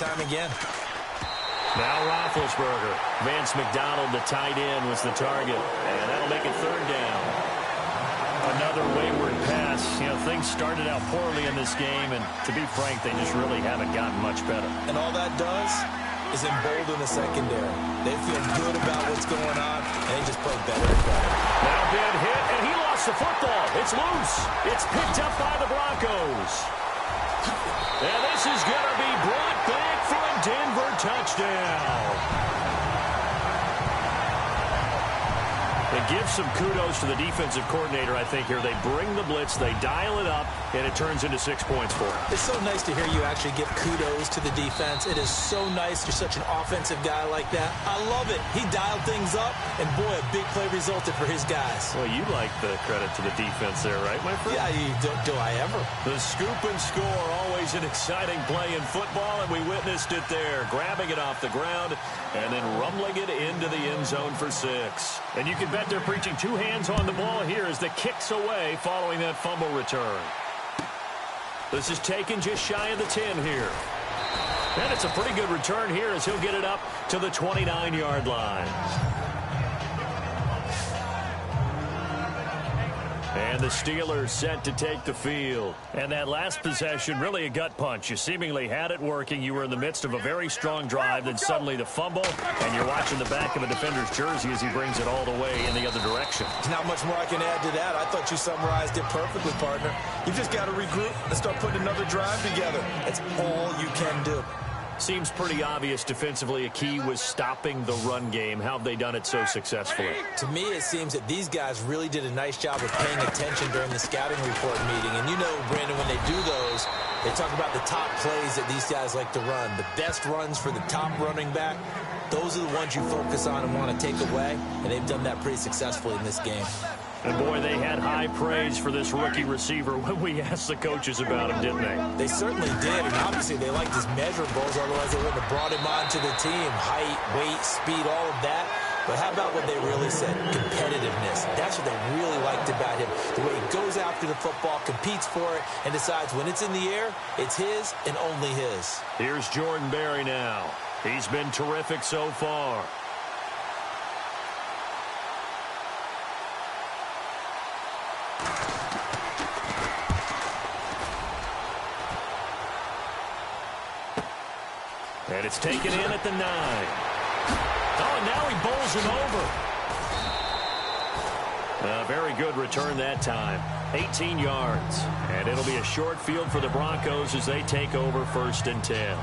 time again. Now Roethlisberger. Vance McDonald, the tight end, was the target. And that'll make it third down. Another wayward pass. You know, things started out poorly in this game, and to be frank, they just really haven't gotten much better. And all that does is embolden the secondary. They feel good about what's going on, and they just play better and better. Now bad hit, and he lost the football. It's loose. It's picked up by the Broncos. And this is going to be brought back for a Denver touchdown. It gives some kudos to the defensive coordinator, I think, here. They bring the blitz, they dial it up, and it turns into 6 points for them. It's so nice to hear you actually give kudos to the defense. It is so nice. You're such an offensive guy like that. I love it. He dialed things up, and boy, a big play resulted for his guys. Well, you like the credit to the defense there, right, my friend? Yeah, do I ever? The scoop and score, always an exciting play in football, and we witnessed it there. Grabbing it off the ground and then rumbling it into the end zone for 6. And you can bet they're preaching 2 hands on the ball here as the kick's away following that fumble return. This is taken just shy of the 10 here. And it's a pretty good return here as he'll get it up to the 29-yard line. And the Steelers set to take the field. And that last possession, really a gut punch. You seemingly had it working. You were in the midst of a very strong drive. Then suddenly the fumble, and you're watching the back of a defender's jersey as he brings it all the way in the other direction. There's not much more I can add to that. I thought you summarized it perfectly, partner. You just got to regroup and start putting another drive together. That's all you can do. Seems pretty obvious defensively. A key was stopping the run game. How have they done it so successfully? To me, it seems that these guys really did a nice job of paying attention during the scouting report meeting. And you know, Brandon, when they do those, they talk about the top plays that these guys like to run. The best runs for the top running back, those are the ones you focus on and want to take away. And they've done that pretty successfully in this game. And, boy, they had high praise for this rookie receiver when we asked the coaches about him, didn't they? They certainly did, and obviously they liked his measurables, otherwise they wouldn't have brought him onto the team. Height, weight, speed, all of that. But how about what they really said? Competitiveness. That's what they really liked about him. The way he goes after the football, competes for it, and decides when it's in the air, it's his and only his. Here's Jordan Berry now. He's been terrific so far. And it's taken in at the 9. Oh, and now he bowls him over. A very good return that time. 18 yards. And it'll be a short field for the Broncos as they take over 1st and 10.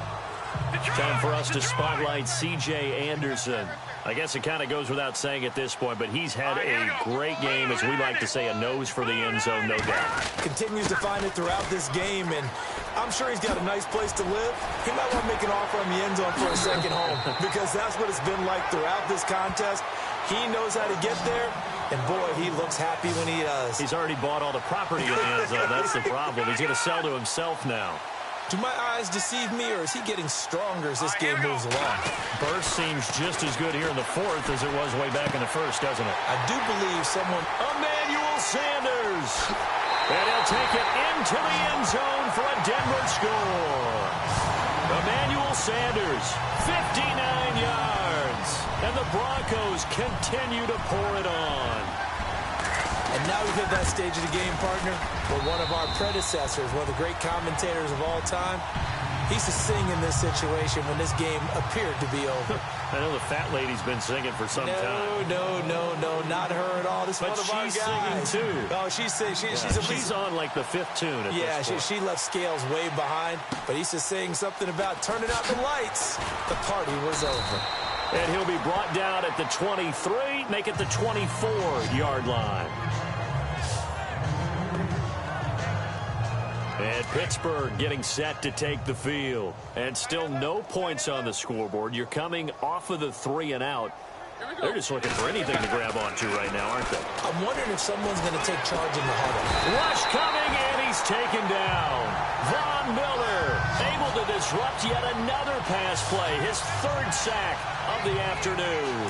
Time for us to spotlight C.J. Anderson. I guess it kind of goes without saying at this point, but he's had a great game, as we like to say, a nose for the end zone, no doubt. Continues to find it throughout this game, and I'm sure he's got a nice place to live. He might want to make an offer on the end zone for a second home, because that's what it's been like throughout this contest. He knows how to get there, and boy, he looks happy when he does. He's already bought all the property in the end zone. That's the problem. He's going to sell to himself now. Do my eyes deceive me, or is he getting stronger as this game moves along? Burst seems just as good here in the 4th as it was way back in the 1st, doesn't it? I do believe someone... Emmanuel Sanders! And he'll take it into the end zone for a Denver score. Emmanuel Sanders, 59 yards. And the Broncos continue to pour it on. And now we've hit that stage of the game, partner, where one of our predecessors, one of the great commentators of all time, he used to sing in this situation when this game appeared to be over. I know the fat lady's been singing for some time. No, not her at all. This is one of our guys. But she's singing, too. Oh, she's singing. She's on, like, the 5th tune at this point. She left Scales way behind, but he used to sing something about turning out the lights. The party was over. And he'll be brought down at the 23, make it the 24-yard line. And Pittsburgh getting set to take the field. And still no points on the scoreboard. You're coming off of the 3 and out. They're just looking for anything to grab onto right now, aren't they? I'm wondering if someone's going to take charge in the huddle. Rush coming, and he's taken down. Von Miller able to disrupt yet another pass play. His 3rd sack of the afternoon.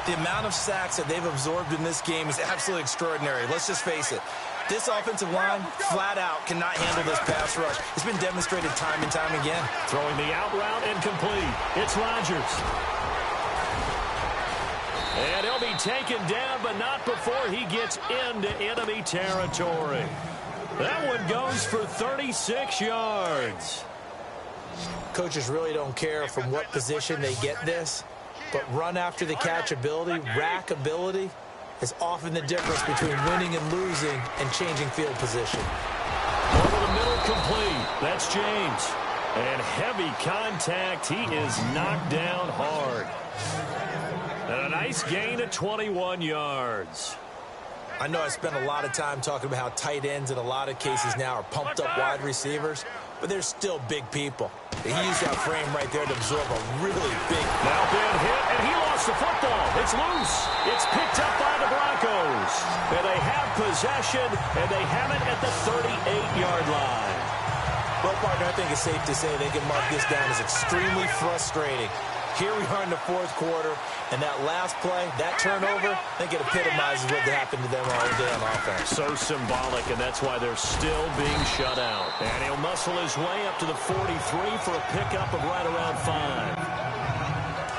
The amount of sacks that they've absorbed in this game is absolutely extraordinary. Let's just face it. This offensive line, flat out, cannot handle this pass rush. It's been demonstrated time and time again. Throwing the out route and complete. It's Rodgers. And he'll be taken down, but not before he gets into enemy territory. That one goes for 36 yards. Coaches really don't care from what position they get this, but run after the catch ability, rack ability, is often the difference between winning and losing and changing field position. Over the middle, complete. That's James. And heavy contact. He is knocked down hard. And a nice gain of 21 yards. I know I spent a lot of time talking about how tight ends in a lot of cases now are pumped up wide receivers, but they're still big people. He used that frame right there to absorb a really big... Now been hit, and he lost the football. It's loose. It's picked up by the Broncos. And they have possession, and they have it at the 38-yard line. Well, partner, I think it's safe to say they can mark this down as extremely frustrating. Here we are in the fourth quarter, and that last play, that turnover, I think it epitomizes what happened to them all day on offense. So symbolic, and that's why they're still being shut out. And he'll muscle his way up to the 43 for a pickup of right around 5.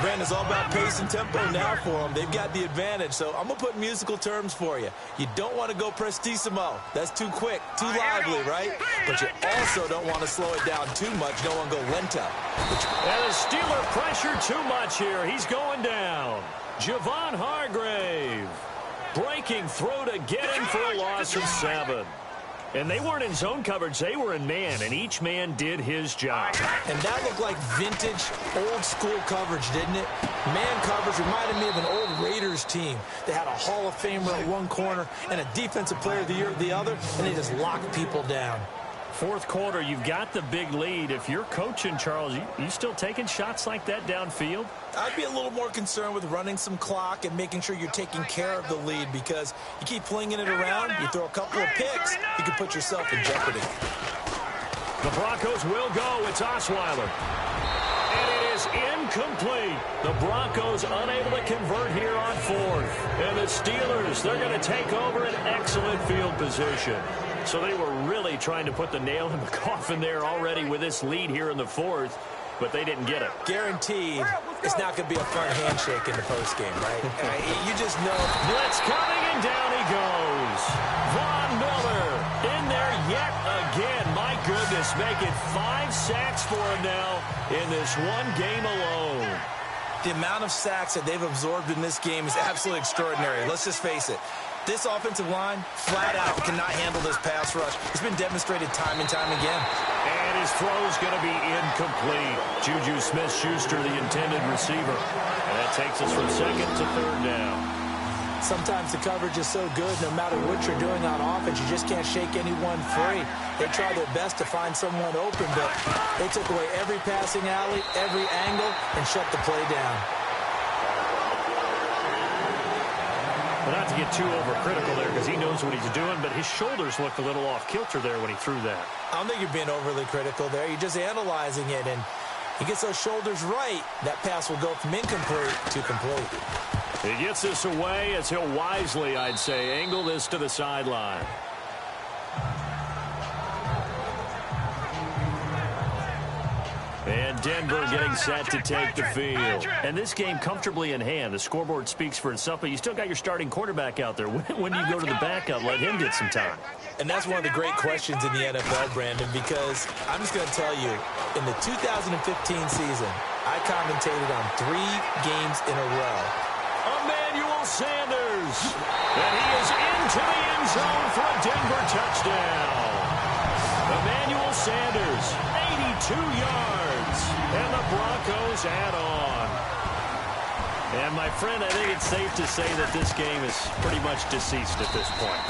Brandon, it's all about pace and tempo now for them. They've got the advantage, so I'm going to put musical terms for you. You don't want to go prestissimo. That's too quick, too lively, right? But you also don't want to slow it down too much. Don't want to go lento. And the Steeler pressure too much here. He's going down. Javon Hargrave breaking through to get him for a loss of 7. And they weren't in zone coverage. They were in man, and each man did his job. And that looked like vintage, old-school coverage, didn't it? Man coverage reminded me of an old Raiders team. They had a Hall of Famer at one corner and a Defensive Player of the Year at the other, and they just locked people down. Fourth quarter, you've got the big lead. If you're coaching, Charles, you still taking shots like that downfield? I'd be a little more concerned with running some clock and making sure you're taking care of the lead, because you keep flinging it around, you throw a couple of picks, you can put yourself in jeopardy. The Broncos will go. It's Osweiler. And it is incomplete. The Broncos unable to convert here on fourth. And the Steelers, they're going to take over an excellent field position. So they were really trying to put the nail in the coffin there already with this lead here in the fourth, but they didn't get it. Guaranteed it's not going to be a fun handshake in the postgame, right? You just know. Blitz coming, and down he goes. Von Miller in there yet again. My goodness, making 5 sacks for him now in this one game alone. The amount of sacks that they've absorbed in this game is absolutely extraordinary. Let's just face it. This offensive line, flat out, cannot handle this pass rush. It's been demonstrated time and time again. And his throw's going to be incomplete. Juju Smith-Schuster, the intended receiver. And that takes us from second to third down. Sometimes the coverage is so good, no matter what you're doing on offense, you just can't shake anyone free. They try their best to find someone open, but they took away every passing alley, every angle, and shut the play down. Well, not to get too overcritical there because he knows what he's doing, but his shoulders looked a little off kilter there when he threw that. I don't think you're being overly critical there. You're just analyzing it, and he gets those shoulders right. That pass will go from incomplete to complete. He gets this away as he'll wisely, I'd say, angle this to the sideline. And Denver getting set to take the field. And this game comfortably in hand. The scoreboard speaks for itself, but you still got your starting quarterback out there. When do you go to the backup, let him get some time? And that's one of the great questions in the NFL, Brandon, because I'm just going to tell you, in the 2015 season, I commentated on 3 games in a row. Emmanuel Sanders. And he is into the end zone for a Denver touchdown. Emmanuel Sanders, 82 yards. And the Broncos add on. And, my friend, I think it's safe to say that this game is pretty much deceased at this point.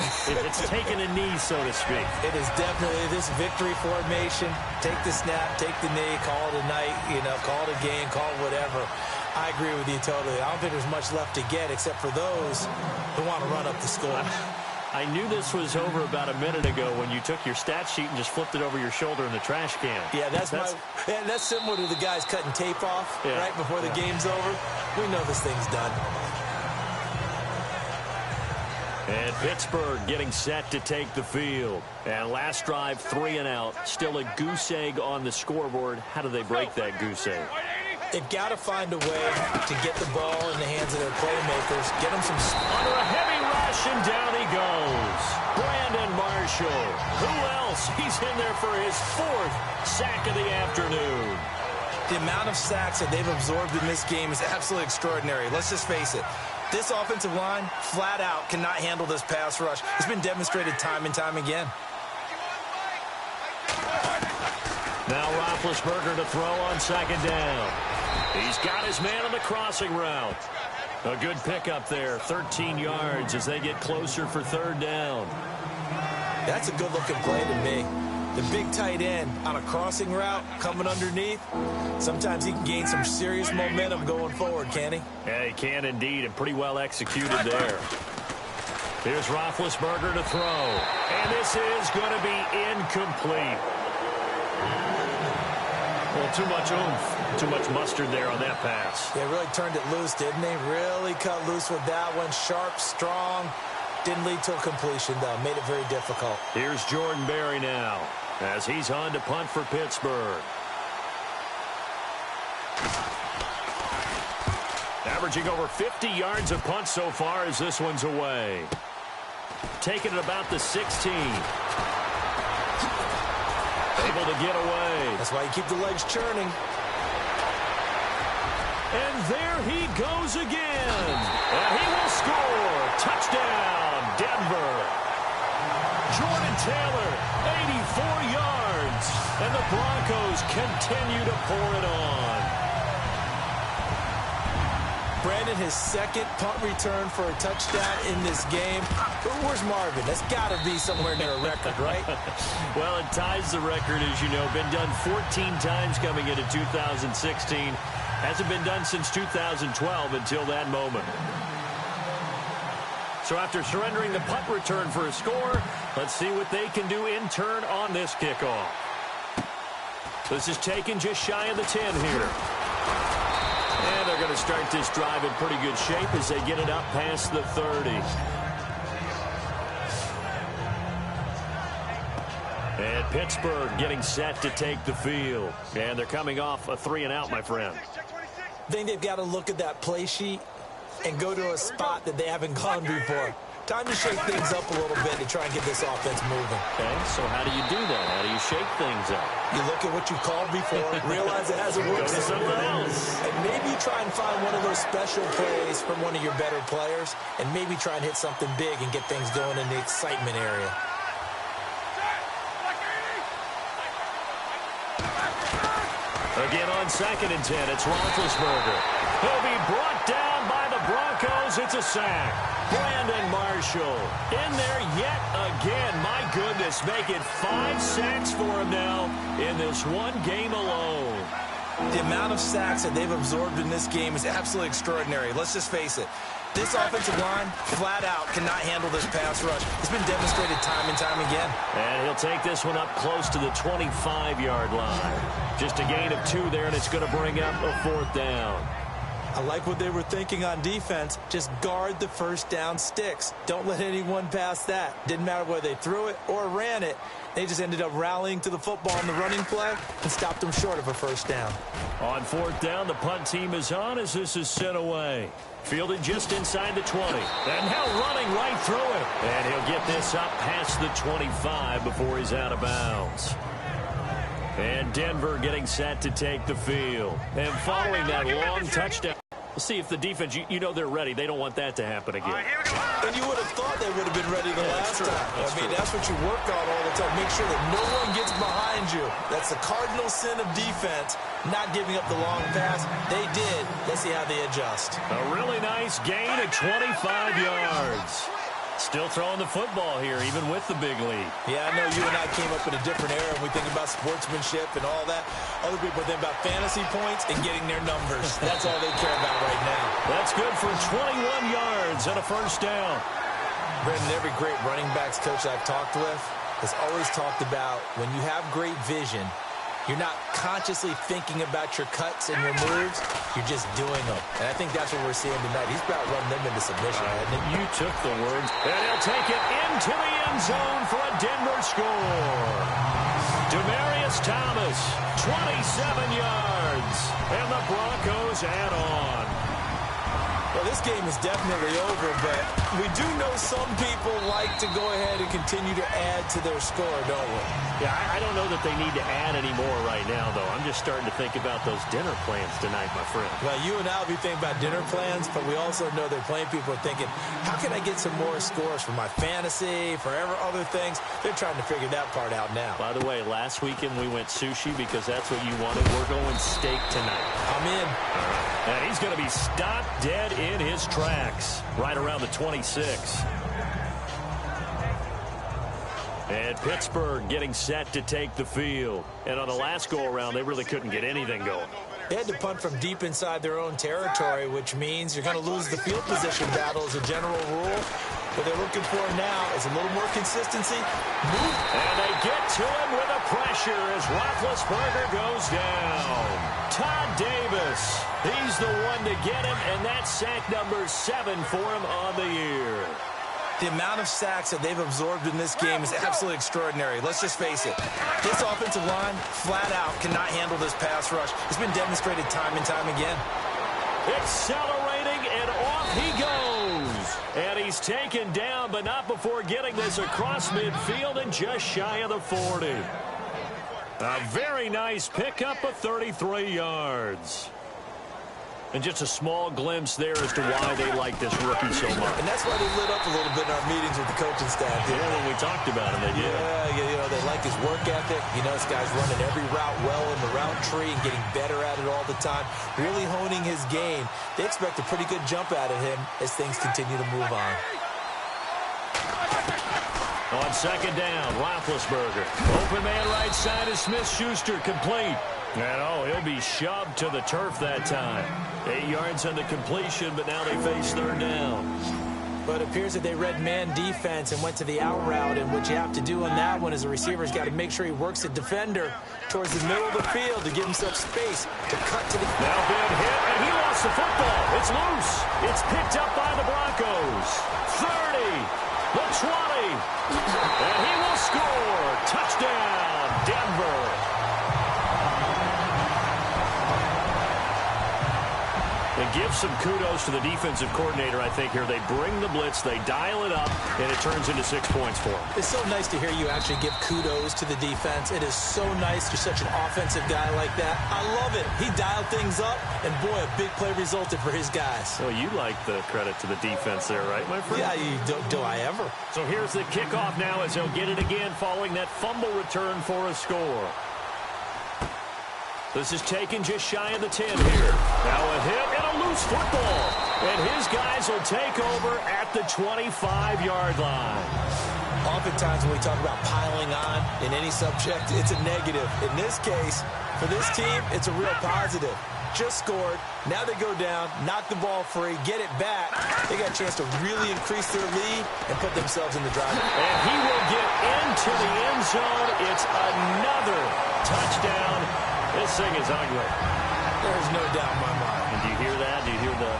It's taken a knee, so to speak. It is definitely this victory formation. Take the snap, take the knee, call it a night, call it a game, call it whatever. I agree with you totally. I don't think there's much left to get except for those who want to run up the score. I knew this was over about a minute ago when you took your stat sheet and just flipped it over your shoulder in the trash can. Yeah, that's similar to the guys cutting tape off right before the game's over. We know this thing's done. And Pittsburgh getting set to take the field. And last drive, 3 and out. Still a goose egg on the scoreboard. How do they break that goose egg? They've got to find a way to get the ball in the hands of their playmakers. Get them some... Under a heavy rush, and down he goes. Brandon Marshall. Who else? He's in there for his 4th sack of the afternoon. The amount of sacks that they've absorbed in this game is absolutely extraordinary. Let's just face it. This offensive line, flat out, cannot handle this pass rush. It's been demonstrated time and time again. Now Roethlisberger to throw on 2nd down. He's got his man on the crossing route. A good pickup there, 13 yards as they get closer for 3rd down. That's a good-looking play to me. The big tight end on a crossing route coming underneath. Sometimes he can gain some serious momentum going forward, can he? Yeah, he can indeed, and pretty well executed there. Here's Roethlisberger to throw. And this is going to be incomplete. Well, too much oomph, too much mustard there on that pass. They really turned it loose, didn't they? Really cut loose with that one. Sharp, strong. Didn't lead to a completion, though. Made it very difficult. Here's Jordan Berry now as he's on to punt for Pittsburgh. Averaging over 50 yards of punt so far as this one's away. Taking it about the 16. Able to get away. That's why you keep the legs churning. And there he goes again. And he will score. Touchdown, Denver. Jordan Taylor, 84 yards. And the Broncos continue to pour it on. Brandon, his 2nd punt return for a touchdown in this game. Where's Marvin? That's got to be somewhere near a record, right? Well, it ties the record, as you know. Been done 14 times coming into 2016. Hasn't been done since 2012 until that moment. So after surrendering the punt return for a score, let's see what they can do in turn on this kickoff. This is taken just shy of the 10 here. And they're going to start this drive in pretty good shape as they get it up past the 30. And Pittsburgh getting set to take the field. And they're coming off a 3 and out, my friend. I think they've got to look at that play sheet and go to a spot that they haven't gone before. Time to shake things up a little bit to try and get this offense moving. Okay, so how do you do that? How do you shake things up? You look at what you called before, realize it hasn't worked Go to something else. and maybe try and find one of those special plays from one of your better players, and maybe try and hit something big and get things going in the excitement area. Again on 2nd and 10, it's Roethlisberger. He'll be brought down by the Broncos. It's a sack. Brandon Marshall in there yet again. My goodness, make it 5 sacks for him now in this one game alone. The amount of sacks that they've absorbed in this game is absolutely extraordinary. Let's just face it. This offensive line, flat out, cannot handle this pass rush. It's been demonstrated time and time again. And he'll take this one up close to the 25-yard line. Just a gain of 2 there, and it's going to bring up a 4th down. I like what they were thinking on defense. Just guard the first down sticks. Don't let anyone pass that. Didn't matter whether they threw it or ran it. They just ended up rallying to the football in the running play and stopped them short of a first down. On 4th down, the punt team is on as this is sent away. Fielded just inside the 20. And now running right through it. And he'll get this up past the 25 before he's out of bounds. And Denver getting set to take the field. And following that long touchdown. We'll see if the defense, you know they're ready. They don't want that to happen again. And you would have thought they would have been ready the last time. That's what you work on all the time. Make sure that no one gets behind you. That's the cardinal sin of defense, not giving up the long pass. They did. Let's see how they adjust. A really nice gain of 25 yards. Still throwing the football here, even with the big lead. Yeah, I know you and I came up in a different era, and we think about sportsmanship and all that. Other people think about fantasy points and getting their numbers. That's all they care about right now. That's good for 21 yards and a first down. Brendan, every great running backs coach I've talked with has always talked about when you have great vision, You're not consciously thinking about your cuts and your moves. You're just doing them. And I think that's what we're seeing tonight. He's about running them into submission. You took the words. And he'll take it into the end zone for a Denver score. Demaryius Thomas, 27 yards. And the Broncos add on. Well, this game is definitely over, but we do know some people like to go ahead and continue to add to their score, don't we? Yeah, I don't know that they need to add any more right now, though. I'm just starting to think about those dinner plans tonight, my friend. Well, you and I will be thinking about dinner plans, but we also know they're playing people are thinking, how can I get some more scores for my fantasy, for other things? They're trying to figure that part out now. By the way, last weekend we went sushi because that's what you wanted. We're going steak tonight. I'm in. And he's going to be stopped dead in his tracks right around the 26. And Pittsburgh getting set to take the field. And on the last go-around, they really couldn't get anything going. They had to punt from deep inside their own territory, which means you're going to lose the field position battle as a general rule. What they're looking for now is a little more consistency. Move. And they get to him with a pressure as Roethlisberger goes down. Todd Davis, he's the one to get him, and that's sack number 7 for him on the year. The amount of sacks that they've absorbed in this game is absolutely extraordinary. Let's just face it. This offensive line, flat out, cannot handle this pass rush. It's been demonstrated time and time again. Accelerating, and off he goes. And he's taken down, but not before getting this across midfield and just shy of the 40. A very nice pickup of 33 yards. And just a small glimpse there as to why they like this rookie so much. And that's why they lit up a little bit in our meetings with the coaching staff. Yeah, when we talked about him, they did. Yeah, they like his work ethic. This guy's running every route well in the route tree and getting better at it all the time, really honing his game. They expect a pretty good jump out of him as things continue to move on. On second down, Roethlisberger. Open man right side is Smith-Schuster, complete. And he'll be shoved to the turf that time. 8 yards on the completion, but now they face third down. But it appears that they read man defense and went to the out route, and what you have to do on that one is the receiver's got to make sure he works the defender towards the middle of the field to give himself space to cut to the... Now been hit, and he lost the football. It's loose. It's picked up by the Broncos. 30, the 20, and he will score. Touchdown, Denver. And give some kudos to the defensive coordinator, I think, here. They bring the blitz, they dial it up, and it turns into 6 points for them. It's so nice to hear you actually give kudos to the defense. It is so nice. You're such an offensive guy like that. I love it. He dialed things up, and boy, a big play resulted for his guys. Well, you like the credit to the defense there, right, my friend? Yeah, do I ever? So here's the kickoff now as they'll get it again following that fumble return for a score. This is taken just shy of the 10 here. Now a hit and a loose football. And his guys will take over at the 25-yard line. Oftentimes when we talk about piling on in any subject, it's a negative. In this case, for this team, it's a real positive. Just scored. Now they go down, knock the ball free, get it back. They got a chance to really increase their lead and put themselves in the drive. And he will get into the end zone. It's another touchdown. This thing is ugly. There's no doubt in my mind. And do you hear that? Do you hear the...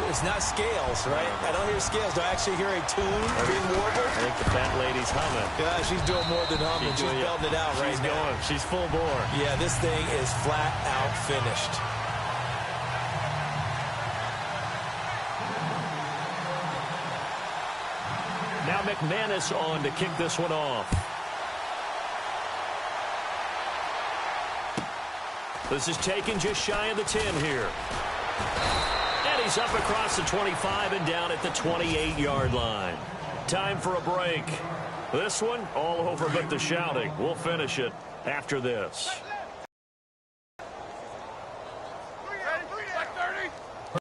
It's not scales, right? I don't hear scales. Do I actually hear a tune being warbled? I think the fat lady's humming. Yeah, she's doing more than humming. She's belting it out right now. She's going. She's full bore. Yeah, this thing is flat out finished. Now McManus on to kick this one off. This is taken just shy of the 10 here. And he's up across the 25 and down at the 28-yard line. Time for a break. This one, all over but the shouting. We'll finish it after this.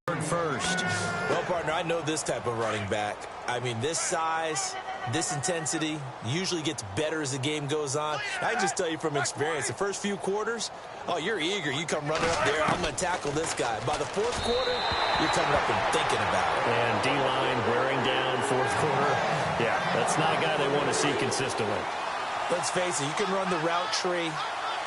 Heard first. Well, partner, I know this type of running back. I mean, this size, this intensity usually gets better as the game goes on. I can just tell you from experience, the first few quarters, you're eager. You come running up there, I'm going to tackle this guy. By the fourth quarter, you're coming up and thinking about it. And D-line wearing down fourth quarter. Yeah, that's not a guy they want to see consistently. Let's face it, you can run the route tree.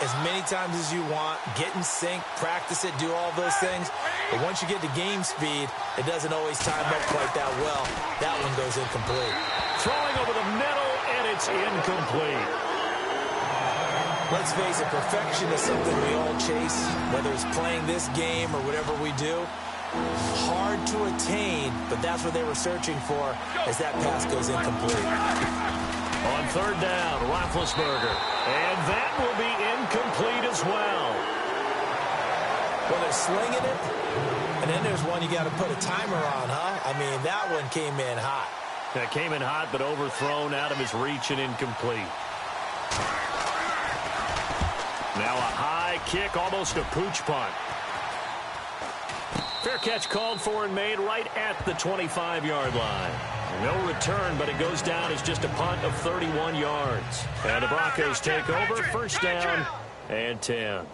as many times as you want, get in sync, practice it, do all those things. But once you get to game speed, it doesn't always time up quite that well. That one goes incomplete. Throwing over the middle, and it's incomplete. Let's face it, perfection is something we all chase, whether it's playing this game or whatever we do. Hard to attain, but that's what they were searching for as that pass goes incomplete. On third down, Roethlisberger. And that will be incomplete as well. Well, they're slinging it, and then there's one you got to put a timer on, huh? I mean, that one came in hot. That came in hot, but overthrown out of his reach and incomplete. Now a high kick, almost a pooch punt. Fair catch called for and made right at the 25-yard line. No return, but it goes down as just a punt of 31 yards. And the Broncos take over, first down and 10.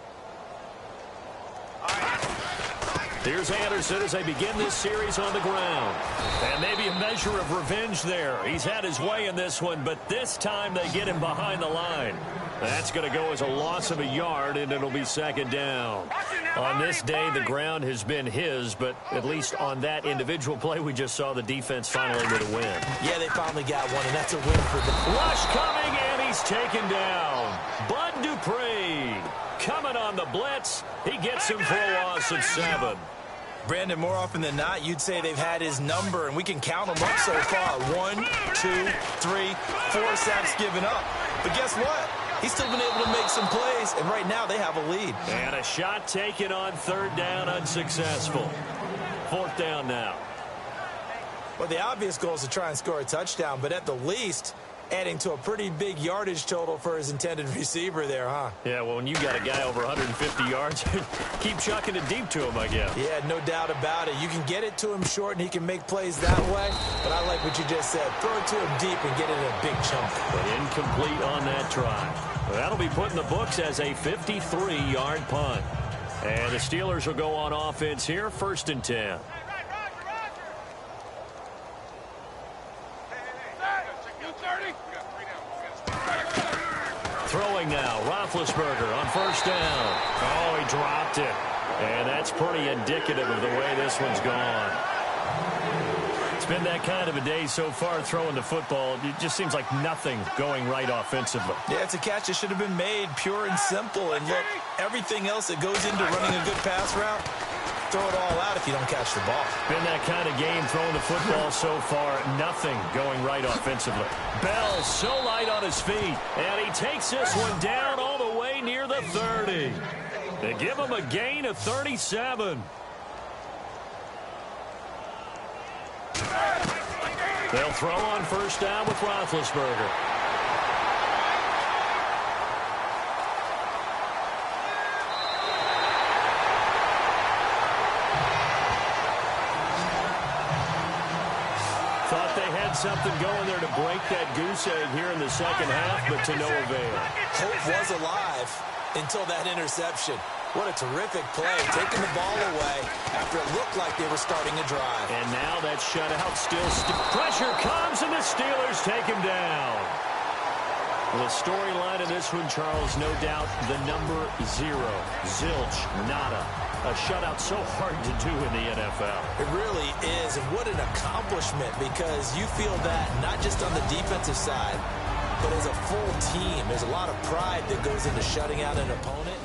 Here's Anderson as they begin this series on the ground. And maybe a measure of revenge there. He's had his way in this one, but this time they get him behind the line. That's going to go as a loss of a yard, and it'll be second down. On this day, the ground has been his, but at least on that individual play, we just saw the defense finally with a win. Yeah, they finally got one, and that's a win for them. Rush coming, and he's taken down. Bud Dupree coming on the blitz. He gets him for a loss of 7. Brandon, more often than not, you'd say they've had his number, and we can count them up so far. 1, 2, 3, 4 sacks given up. But guess what? He's still been able to make some plays, and right now they have a lead. And a shot taken on third down, unsuccessful. Fourth down now. Well, the obvious goal is to try and score a touchdown, but at the least, adding to a pretty big yardage total for his intended receiver there, huh? Yeah, well, when you got a guy over 150 yards, keep chucking it deep to him, I guess. Yeah, no doubt about it. You can get it to him short, and he can make plays that way, but I like what you just said. Throw it to him deep and get it in a big chunk. But incomplete on that try. Well, that'll be put in the books as a 53-yard punt. And the Steelers will go on offense here, first and 10. Throwing now, Roethlisberger on first down. Oh, he dropped it. And that's pretty indicative of the way this one's gone. It's been that kind of a day so far throwing the football. It just seems like nothing going right offensively. Yeah, it's a catch that should have been made, pure and simple. And look, everything else that goes into running a good pass route, throw it all out if you don't catch the ball. Been that kind of game throwing the football so far. Nothing going right offensively. Bell so light on his feet. And he takes this one down all the way near the 30. They give him a gain of 37. They'll throw on first down with Roethlisberger. Thought they had something going there to break that goose egg here in the second half, but to no avail. Hope was alive until that interception. What a terrific play, taking the ball away after it looked like they were starting a drive. And now that shutout still pressure comes, and the Steelers take him down. The storyline of this one, Charles, no doubt the number 0. Zilch, nada. A shutout so hard to do in the NFL. It really is, and what an accomplishment, because you feel that not just on the defensive side, but as a full team. There's a lot of pride that goes into shutting out an opponent.